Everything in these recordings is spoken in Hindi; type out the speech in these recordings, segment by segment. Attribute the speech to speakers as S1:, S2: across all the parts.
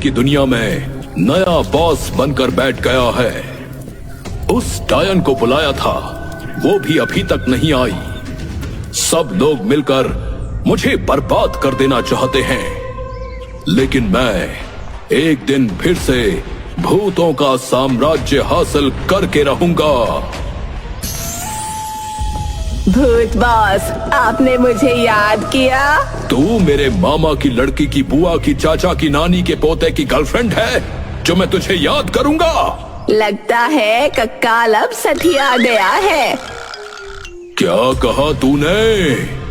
S1: की दुनिया में नया बॉस बनकर बैठ गया है। उस डायन को बुलाया था, वो भी अभी तक नहीं आई। सब लोग मिलकर मुझे बर्बाद कर देना चाहते हैं, लेकिन मैं एक दिन फिर से भूतों का साम्राज्य हासिल करके रहूंगा।
S2: भूत बॉस, आपने मुझे याद किया?
S1: तू मेरे मामा की लड़की की बुआ की चाचा की नानी के पोते की गर्लफ्रेंड है जो मैं तुझे याद करूंगा?
S2: लगता है कक्काल अब सठिया गया है।
S1: क्या कहा तूने?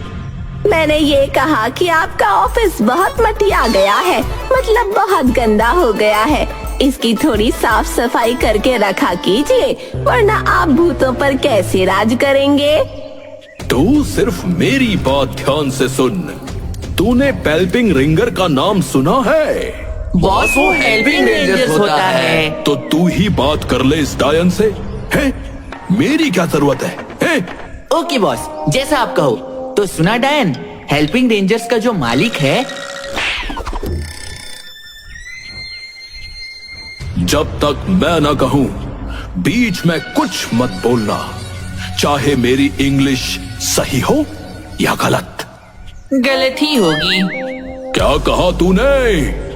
S2: मैंने ये कहा कि आपका ऑफिस बहुत मटिया गया है, मतलब बहुत गंदा हो गया है। इसकी थोड़ी साफ सफाई करके रखा कीजिए, वरना आप भूतों पर कैसे राज करेंगे?
S1: तू सिर्फ मेरी बात ध्यान से सुन। तूने पेल्पिंग रिंगर का नाम सुना है?
S3: बॉस, वो हेल्पिंग रेंजर्स होता है।
S1: तो तू ही बात कर ले इस डायन से। हैं? मेरी क्या जरूरत है?
S3: ओके बॉस, जैसा आप कहो। तो सुना डायन, हेल्पिंग रेंजर्स का जो मालिक है,
S1: जब तक मैं ना कहूं बीच में कुछ मत बोलना, चाहे मेरी इंग्लिश सही हो या गलत।
S3: गलत ही होगी।
S1: क्या कहा तूने?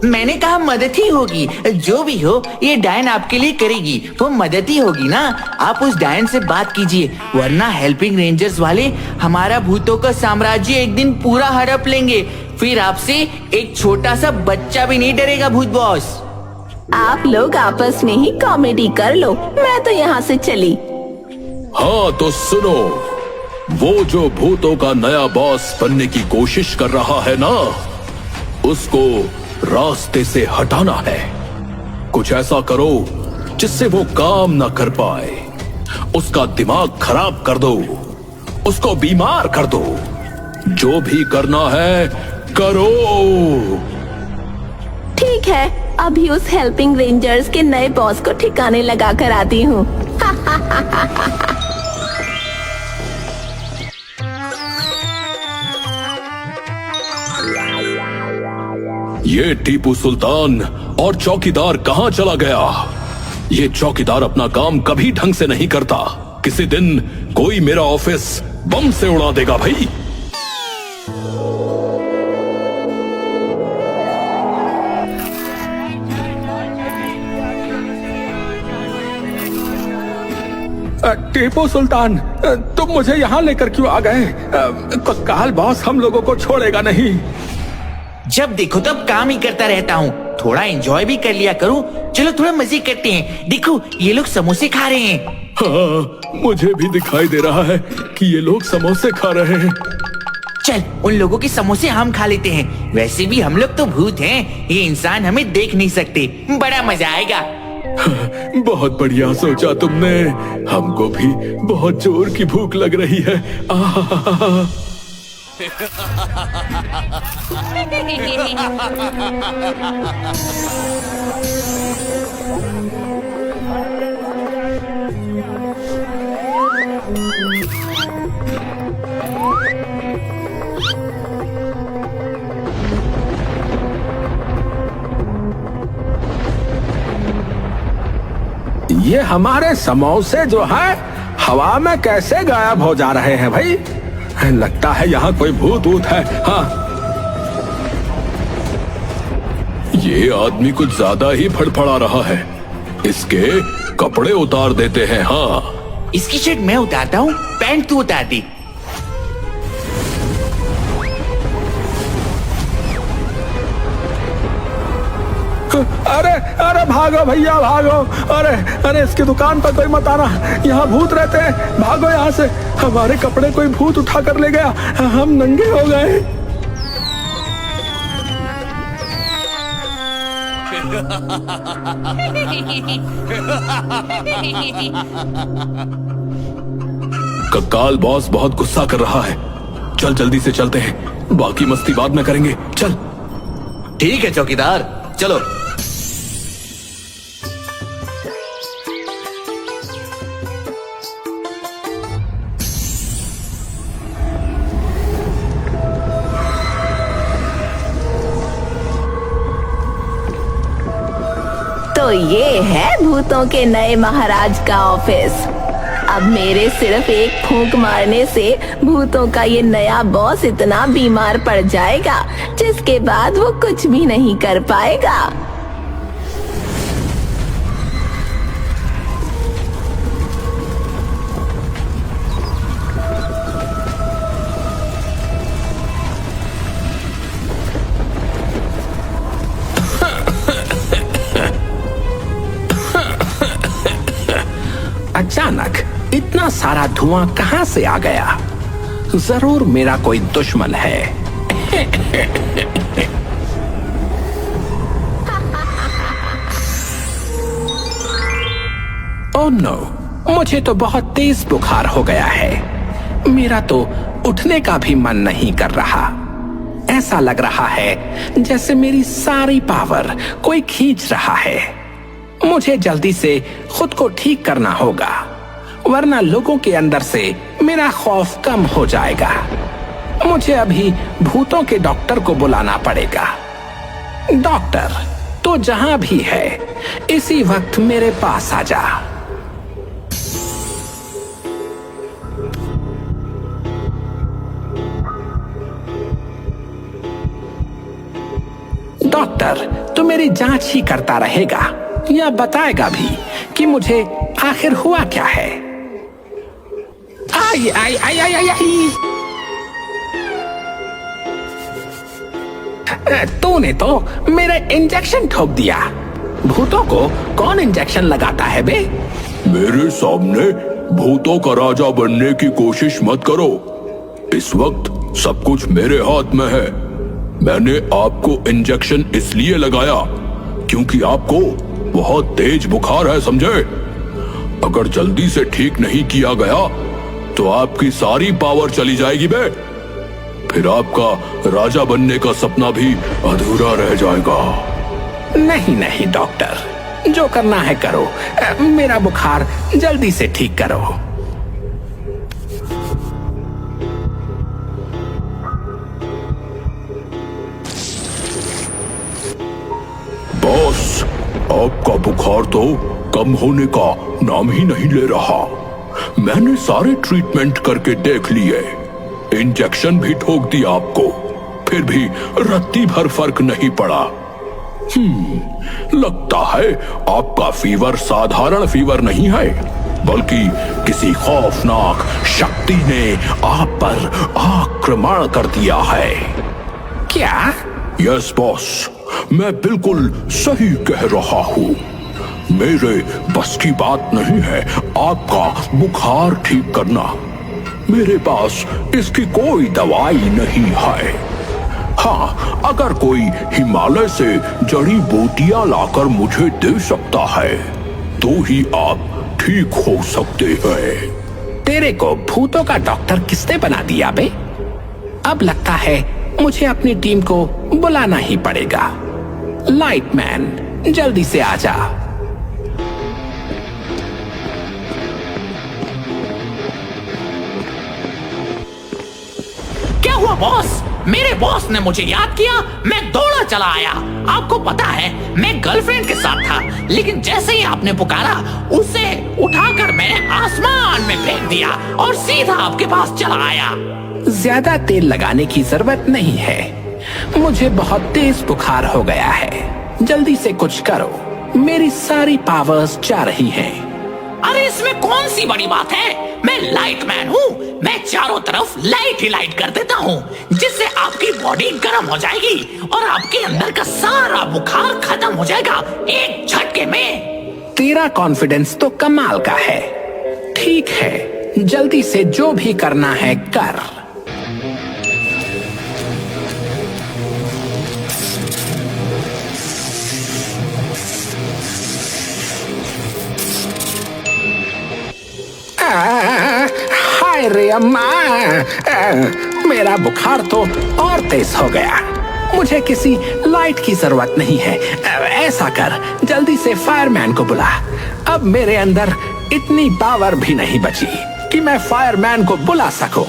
S3: मैंने कहा मदद ही होगी। जो भी हो, ये डायन आपके लिए करेगी, वो मदद ही होगी ना। आप उस डायन से बात कीजिए, वरना हेल्पिंग रेंजर्स वाले हमारा भूतों का साम्राज्य एक दिन पूरा हड़प लेंगे। फिर आपसे एक छोटा सा बच्चा भी नहीं डरेगा भूत बॉस।
S2: आप लोग आपस में ही कॉमेडी कर लो, मैं तो यहाँ से चली।
S1: हाँ तो सुनो, वो जो भूतों का नया बॉस बनने की कोशिश कर रहा है ना, उसको रास्ते से हटाना है। कुछ ऐसा करो जिससे वो काम ना कर पाए। उसका दिमाग खराब कर दो, उसको बीमार कर दो। जो भी करना है करो।
S2: ठीक है, अभी उस हेल्पिंग रेंजर्स के नए बॉस को ठिकाने लगा कर आती हूँ।
S1: ये टीपू सुल्तान और चौकीदार कहाँ चला गया? ये चौकीदार अपना काम कभी ढंग से नहीं करता। किसी दिन कोई मेरा ऑफिस बम से उड़ा देगा भाई।
S4: टीपू सुल्तान, तुम मुझे यहाँ लेकर क्यों आ गए? कक्काल बॉस हम लोगों को छोड़ेगा नहीं।
S3: जब देखो तब काम ही करता रहता हूँ, थोड़ा एंजॉय भी कर लिया करूँ। चलो थोड़ा मजे करते हैं। देखो ये लोग समोसे खा रहे हैं।
S1: हाँ, मुझे भी दिखाई दे रहा है कि ये लोग समोसे खा रहे हैं।
S3: चल उन लोगों के समोसे हम खा लेते हैं। वैसे भी हम लोग तो भूत हैं, ये इंसान हमें देख नहीं सकते। बड़ा मजा आएगा।
S1: बहुत बढ़िया सोचा तुमने। हमको भी बहुत जोर की भूख लग रही है।
S4: ये हमारे समोसे जो है हवा में कैसे गायब हो जा रहे हैं भाई? लगता है यहाँ कोई भूत वूत है। हाँ,
S1: ये आदमी कुछ ज्यादा ही फड़फड़ा रहा है। इसके कपड़े उतार देते हैं। हाँ,
S3: इसकी शर्ट मैं उतारता हूँ, पैंट तू उतार दे।
S4: अरे अरे भागो भैया भागो। अरे अरे इसकी दुकान पर कोई मत आना, यहाँ भूत रहते हैं। भागो यहाँ से, हमारे कपड़े कोई भूत उठा कर ले गया, हम नंगे हो गए।
S1: कक्काल बॉस बहुत गुस्सा कर रहा है। चल जल्दी से चलते हैं, बाकी मस्ती बाद में करेंगे। चल।
S5: ठीक है चौकीदार, चलो।
S2: तो ये है भूतों के नए महाराज का ऑफिस। अब मेरे सिर्फ एक फूंक मारने से भूतों का ये नया बॉस इतना बीमार पड़ जाएगा जिसके बाद वो कुछ भी नहीं कर पाएगा।
S6: अचानक इतना सारा धुआं कहां से आ गया? जरूर मेरा कोई दुश्मन है। ओह नो, मुझे तो बहुत तेज बुखार हो गया है। मेरा तो उठने का भी मन नहीं कर रहा। ऐसा लग रहा है जैसे मेरी सारी पावर कोई खींच रहा है। मुझे जल्दी से खुद को ठीक करना होगा, वरना लोगों के अंदर से मेरा खौफ कम हो जाएगा। मुझे अभी भूतों के डॉक्टर को बुलाना पड़ेगा। डॉक्टर, तो जहां भी है इसी वक्त मेरे पास आ जा। डॉक्टर, तू मेरी जांच ही करता रहेगा या बताएगा भी कि मुझे आखिर हुआ क्या है? आई आई आई आई आई, आई। तूने तो मेरे इंजेक्शन ठोक दिया। भूतों को कौन इंजेक्शन लगाता है बे?
S1: मेरे सामने भूतों का राजा बनने की कोशिश मत करो। इस वक्त सब कुछ मेरे हाथ में है। मैंने आपको इंजेक्शन इसलिए लगाया क्योंकि आपको बहुत तेज बुखार है, समझे? अगर जल्दी से ठीक नहीं किया गया तो आपकी सारी पावर चली जाएगी बे। फिर आपका राजा बनने का सपना भी अधूरा रह जाएगा।
S6: नहीं नहीं डॉक्टर, जो करना है करो। मेरा बुखार जल्दी से ठीक करो।
S1: बॉस, आपका बुखार तो कम होने का नाम ही नहीं ले रहा। मैंने सारे ट्रीटमेंट करके देख लिए, इंजेक्शन भी ठोक दिया आपको, फिर भी रत्ती भर फर्क नहीं पड़ा। लगता है आपका फीवर साधारण फीवर नहीं है, बल्कि किसी खौफनाक शक्ति ने आप पर आक्रमण कर दिया है।
S6: क्या?
S1: यस बॉस, मैं बिल्कुल सही कह रहा हूँ। मेरे बस की बात नहीं है आपका बुखार ठीक करना। मेरे पास इसकी कोई दवाई नहीं है। हाँ, अगर कोई हिमालय से जड़ी बूटियां लाकर मुझे दे सकता है तो ही आप ठीक हो सकते हैं।
S6: तेरे को भूतों का डॉक्टर किसने बना दिया बे? अब लगता है मुझे अपनी टीम को बुलाना ही पड़ेगा। लाइटमैन, जल्दी से आ जा।
S3: क्या हुआ बॉस? मेरे बॉस ने मुझे याद किया, मैं दौड़ा चला आया। आपको पता है मैं गर्लफ्रेंड के साथ था, लेकिन जैसे ही आपने पुकारा उसे उठाकर मैंने आसमान में फेंक दिया और सीधा आपके पास चला आया।
S6: ज्यादा तेल लगाने की जरूरत नहीं है। मुझे बहुत तेज बुखार हो गया है। जल्दी से कुछ करो, मेरी सारी पावर्स जा रही हैं।
S3: अरे इसमें कौन सी बड़ी बात है? मैं लाइटमैन हूँ। मैं चारों तरफ लाइट ही लाइट कर देता हूँ, जिससे आपकी बॉडी गर्म हो जाएगी और आपके अंदर का सारा बुखार खत्म हो जाएगा एक झटके में।
S6: तेरा कॉन्फिडेंस तो कमाल का है। ठीक है, जल्दी से जो भी करना है कर। हाय रे अम्मा, मेरा बुखार तो और तेज हो गया। मुझे किसी लाइट की जरूरत नहीं है। ऐसा कर, जल्दी से फायरमैन को बुला। अब मेरे अंदर इतनी पावर भी नहीं बची कि मैं फायरमैन को बुला सकूं।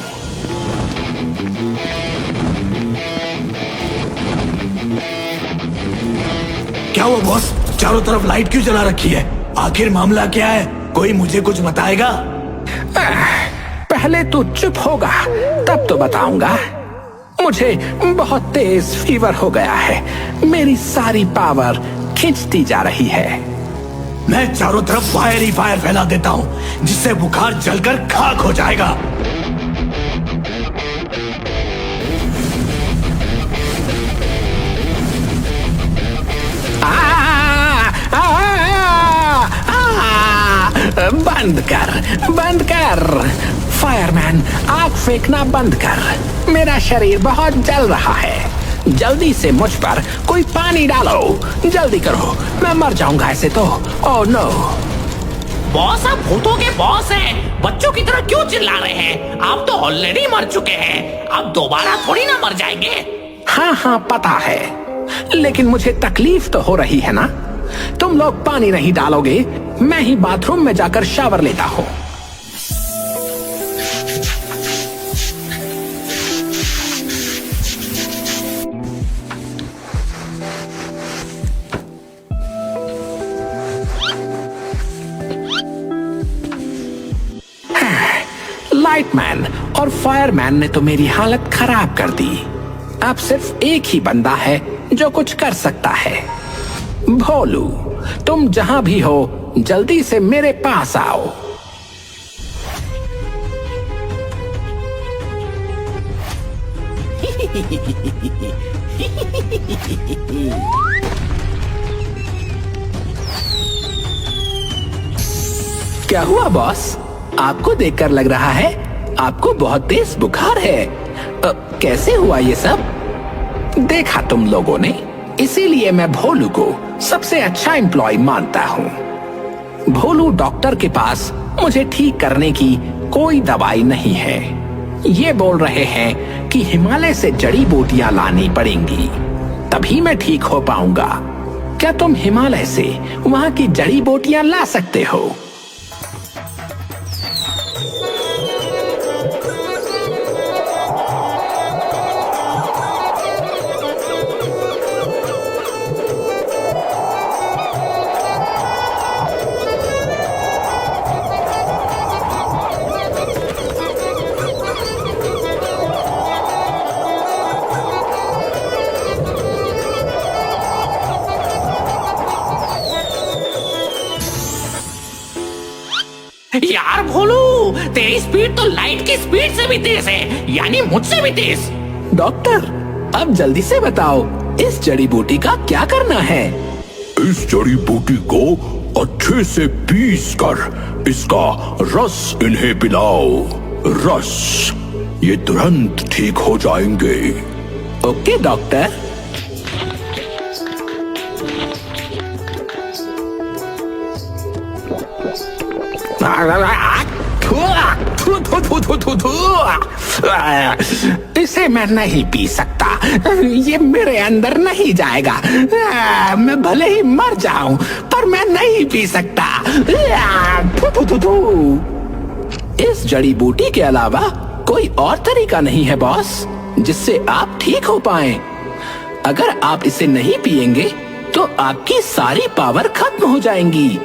S5: क्या हुआ बॉस? चारों तरफ लाइट क्यों जला रखी है? आखिर मामला क्या है? कोई मुझे कुछ बताएगा?
S6: पहले तू चुप होगा तब तो बताऊंगा। मुझे बहुत तेज फीवर हो गया है। मेरी सारी पावर खींचती जा रही है।
S5: मैं चारों तरफ फायर ही फायर फैला देता हूँ, जिससे बुखार जलकर खाक हो जाएगा।
S6: बंद कर फायरमैन, आग फेंकना बंद कर। मेरा शरीर बहुत जल रहा है। जल्दी से मुझ पर कोई पानी डालो, जल्दी करो, मैं मर जाऊंगा ऐसे तो। Oh no.
S7: बॉस, आप भूतों के बॉस हैं। बच्चों की तरह क्यों चिल्ला रहे हैं? आप तो ऑलरेडी मर चुके हैं, आप दोबारा थोड़ी ना मर जाएंगे।
S6: हाँ पता है, लेकिन मुझे तकलीफ तो हो रही है ना। तुम लोग पानी नहीं डालोगे, मैं ही बाथरूम में जाकर शावर लेता हूँ। लाइटमैन और फायरमैन ने तो मेरी हालत खराब कर दी। अब सिर्फ एक ही बंदा है जो कुछ कर सकता है। भोलू, तुम जहां भी हो जल्दी से मेरे पास आओ। क्या हुआ बॉस? आपको देखकर लग रहा है आपको बहुत तेज बुखार है। कैसे हुआ ये सब? देखा तुम लोगों ने, इसीलिए मैं भोलू को सबसे अच्छा एम्प्लॉय मानता हूँ। भोलू डॉक्टर के पास मुझे ठीक करने की कोई दवाई नहीं है। ये बोल रहे हैं कि हिमालय से जड़ी बूटियां लानी पड़ेंगी, तभी मैं ठीक हो पाऊंगा। क्या तुम हिमालय से वहाँ की जड़ी बूटियां ला सकते हो?
S7: यार भोलू, तेरी स्पीड तो लाइट की स्पीड से भी तेज है, यानी मुझसे भी तेज।
S6: डॉक्टर, अब जल्दी से बताओ, इस जड़ी बूटी का क्या करना है?
S1: इस जड़ी बूटी को अच्छे से पीस कर इसका रस इन्हें पिलाओ। रस, ये तुरंत ठीक हो जाएंगे।
S6: Okay doctor. इसे मैं नहीं पी सकता, ये मेरे अंदर नहीं जाएगा। मैं भले ही मर जाऊं पर मैं नहीं पी सकता। इस जड़ी बूटी के अलावा कोई और तरीका नहीं है बॉस, जिससे आप ठीक हो पाएं। अगर आप इसे नहीं पिएंगे तो आपकी सारी पावर खत्म हो जाएंगी।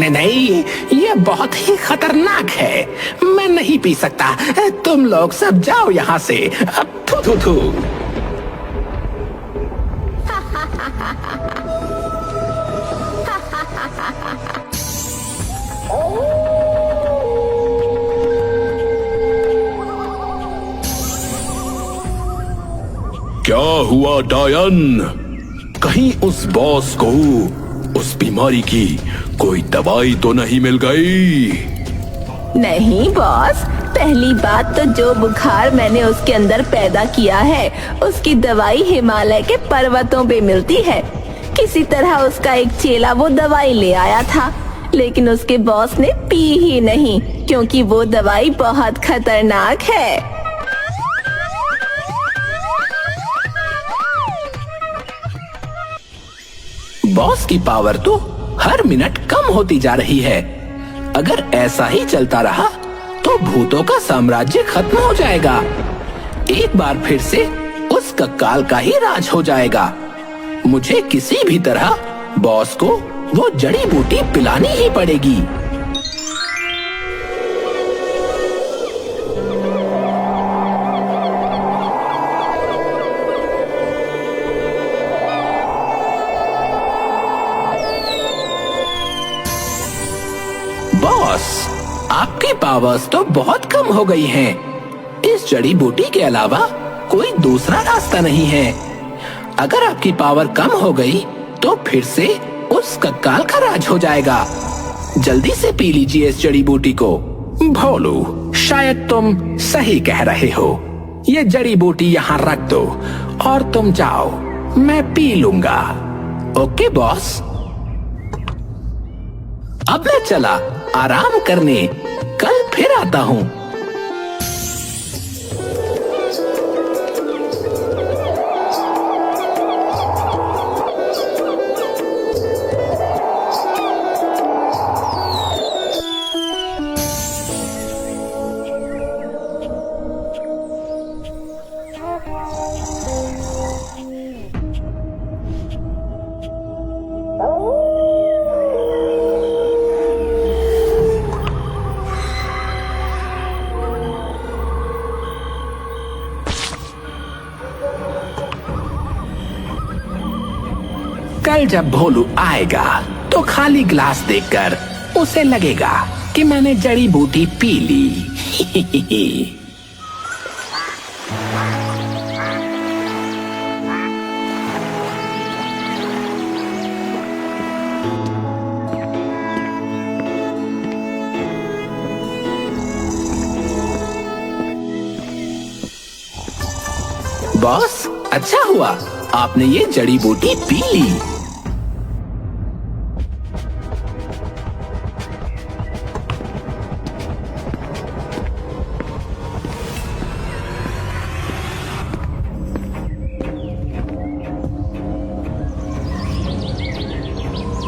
S6: नहीं, ये बहुत ही खतरनाक है। मैं नहीं पी सकता। तुम लोग सब जाओ यहाँ से। थू थू थू।
S1: क्या हुआ डायन? कहीं उस बॉस को उस बीमारी की कोई दवाई तो नहीं मिल गई?
S2: नहीं बॉस, पहली बात तो जो बुखार मैंने उसके अंदर पैदा किया है उसकी दवाई हिमालय के पर्वतों पे मिलती है। किसी तरह उसका एक चेला वो दवाई ले आया था, लेकिन उसके बॉस ने पी ही नहीं, क्योंकि वो दवाई बहुत खतरनाक है।
S6: बॉस की पावर तो हर मिनट कम होती जा रही है। अगर ऐसा ही चलता रहा तो भूतों का साम्राज्य खत्म हो जाएगा। एक बार फिर से उस कंकाल का ही राज हो जाएगा। मुझे किसी भी तरह बॉस को वो जड़ी बूटी पिलानी ही पड़ेगी। बॉस, आपकी पावर्स तो बहुत कम हो गई हैं। इस जड़ी बूटी के अलावा कोई दूसरा रास्ता नहीं है। अगर आपकी पावर कम हो गई तो फिर से उस कंकाल का राज हो जाएगा। जल्दी से पी लीजिए इस जड़ी बूटी को। भोलू, शायद तुम सही कह रहे हो। ये जड़ी बूटी यहाँ रख दो और तुम जाओ, मैं पी लूंगा। Okay boss. अब मैं चला आराम करने, कल फिर आता हूँ। कल जब भोलू आएगा तो खाली ग्लास देखकर उसे लगेगा कि मैंने जड़ी बूटी पी ली। बॉस, अच्छा हुआ आपने ये जड़ी बूटी पी ली।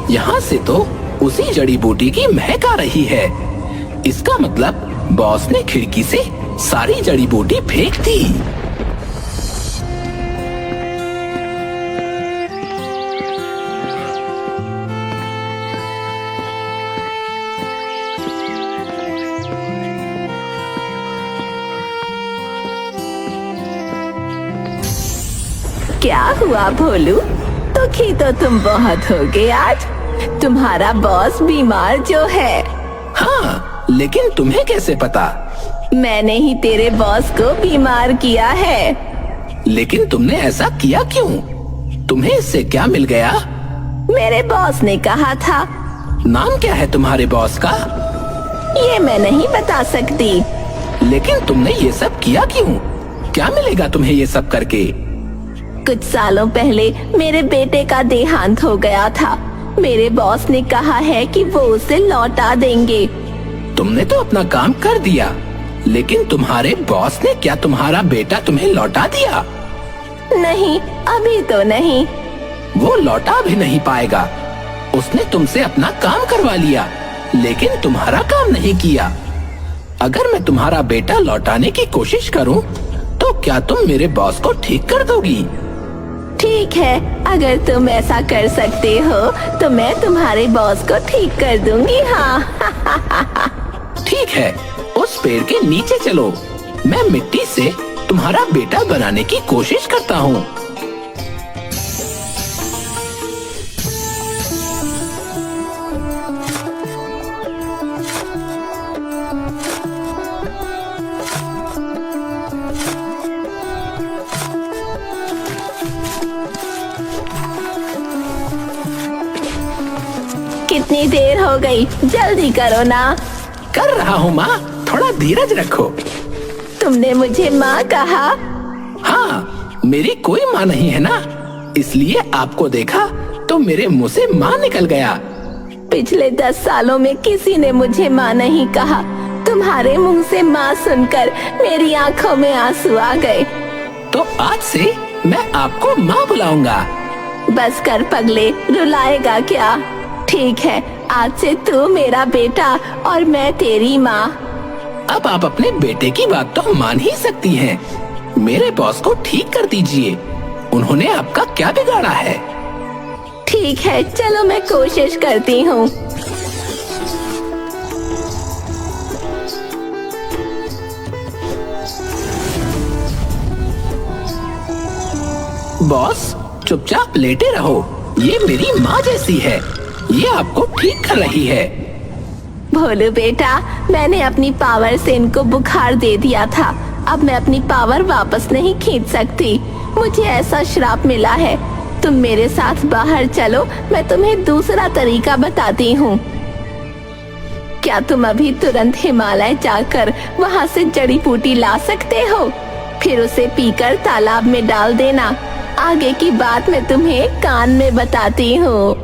S6: यहाँ से तो उसी जड़ी बूटी की महक आ रही है। इसका मतलब बॉस ने खिड़की से सारी जड़ी बूटी फेंक दी।
S2: क्या हुआ भोलू? दुखी तो तुम बहुत हो गए आज। तुम्हारा बॉस बीमार जो है।
S6: हाँ, लेकिन तुम्हें कैसे पता?
S2: मैंने ही तेरे बॉस को बीमार किया है।
S6: लेकिन तुमने ऐसा किया क्यों? तुम्हें इससे क्या मिल गया?
S2: मेरे बॉस ने कहा था।
S6: नाम क्या है तुम्हारे बॉस का?
S2: ये मैं नहीं बता सकती।
S6: लेकिन तुमने ये सब किया क्यों? क्या मिलेगा तुम्हें ये सब करके?
S2: कुछ सालों पहले मेरे बेटे का देहांत हो गया था। मेरे बॉस ने कहा है कि वो उसे लौटा देंगे।
S6: तुमने तो अपना काम कर दिया, लेकिन तुम्हारे बॉस ने क्या तुम्हारा बेटा तुम्हें लौटा दिया?
S2: नहीं, अभी तो नहीं।
S6: वो लौटा भी नहीं पाएगा। उसने तुमसे अपना काम करवा लिया, लेकिन तुम्हारा काम नहीं किया। अगर मैं तुम्हारा बेटा लौटाने की कोशिश करूं, तो क्या तुम मेरे बॉस को ठीक कर दोगी?
S2: ठीक है, अगर तुम ऐसा कर सकते हो तो मैं तुम्हारे बॉस को ठीक कर दूंगी। हाँ।
S6: ठीक है, उस पेड़ के नीचे चलो। मैं मिट्टी से तुम्हारा बेटा बनाने की कोशिश करता हूँ।
S2: कितनी देर हो गई? जल्दी करो ना।
S6: कर रहा हूँ माँ, थोड़ा धीरज रखो।
S2: तुमने मुझे माँ कहा?
S6: हाँ, मेरी कोई माँ नहीं है ना, इसलिए आपको देखा तो मेरे मुंह से माँ निकल गया।
S2: पिछले 10 सालों में किसी ने मुझे माँ नहीं कहा। तुम्हारे मुंह से माँ सुनकर मेरी आंखों में आंसू आ गए।
S6: तो आज से मैं आपको माँ बुलाऊंगा।
S2: बस कर पगले, रुलाएगा क्या? ठीक है, आज से तू मेरा बेटा और मैं तेरी माँ।
S6: अब आप अपने बेटे की बात तो मान ही सकती हैं। मेरे बॉस को ठीक कर दीजिए। उन्होंने आपका क्या बिगाड़ा है?
S2: ठीक है, चलो मैं कोशिश करती हूँ।
S6: बॉस चुपचाप लेटे रहो, ये मेरी माँ जैसी है, ये आपको ठीक कर रही है।
S2: भोलू बेटा, मैंने अपनी पावर से इनको बुखार दे दिया था। अब मैं अपनी पावर वापस नहीं खींच सकती, मुझे ऐसा श्राप मिला है। तुम मेरे साथ बाहर चलो, मैं तुम्हें दूसरा तरीका बताती हूँ। क्या तुम अभी तुरंत हिमालय जाकर वहाँ से जड़ी बूटी ला सकते हो? फिर उसे पीकर तालाब में डाल देना। आगे की बात मैं तुम्हें कान में बताती हूँ।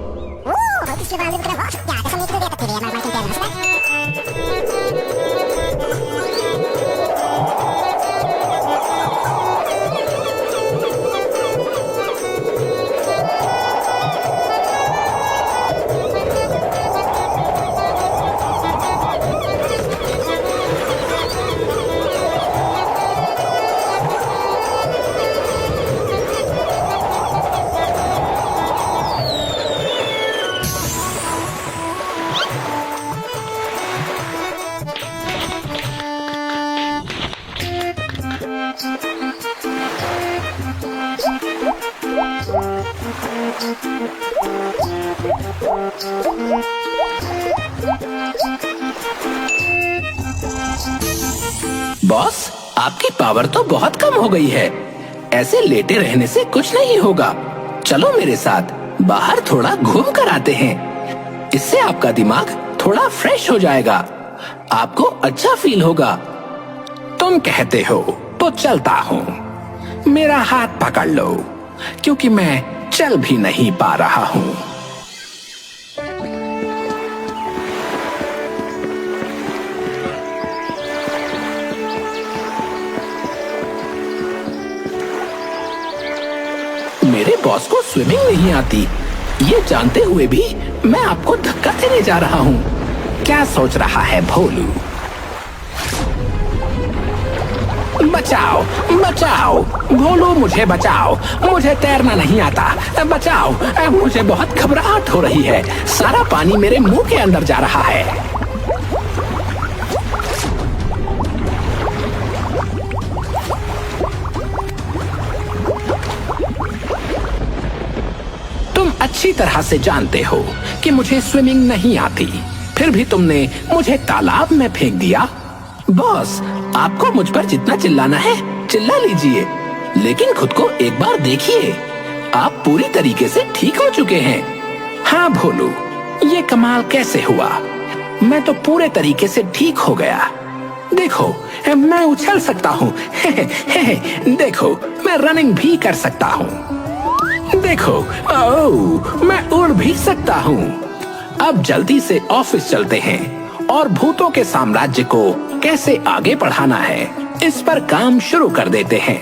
S6: बॉस आपकी पावर तो बहुत कम हो गई है, ऐसे लेटे रहने से कुछ नहीं होगा। चलो मेरे साथ बाहर थोड़ा घूम कर आते हैं, इससे आपका दिमाग थोड़ा फ्रेश हो जाएगा, आपको अच्छा फील होगा। तुम कहते हो तो चलता हूँ, मेरा हाथ पकड़ लो, क्योंकि मैं चल भी नहीं पा रहा हूँ। मेरे बॉस को स्विमिंग नहीं आती, ये जानते हुए भी मैं आपको धक्का देने जा रहा हूँ। क्या सोच रहा है भोलू? बचाओ बचाओ भोलू, मुझे बचाओ, मुझे तैरना नहीं आता, बचाओ, मुझे बहुत घबराहट हो रही है, सारा पानी मेरे मुंह के अंदर जा रहा है। तुम अच्छी तरह से जानते हो कि मुझे स्विमिंग नहीं आती, फिर भी तुमने मुझे तालाब में फेंक दिया। बॉस, आपको मुझ पर जितना चिल्लाना है चिल्ला लीजिए, लेकिन खुद को एक बार देखिए, आप पूरी तरीके से ठीक हो चुके हैं। हाँ भोलू, ये कमाल कैसे हुआ? मैं तो पूरे तरीके से ठीक हो गया। देखो, मैं उछल सकता हूँ, देखो, मैं रनिंग भी कर सकता हूँ, देखो, ओह, मैं उड़ भी सकता हूँ। अब जल्दी से ऑफिस चलते हैं और भूतों के साम्राज्य को कैसे आगे बढ़ाना है, इस पर काम शुरू कर देते हैं।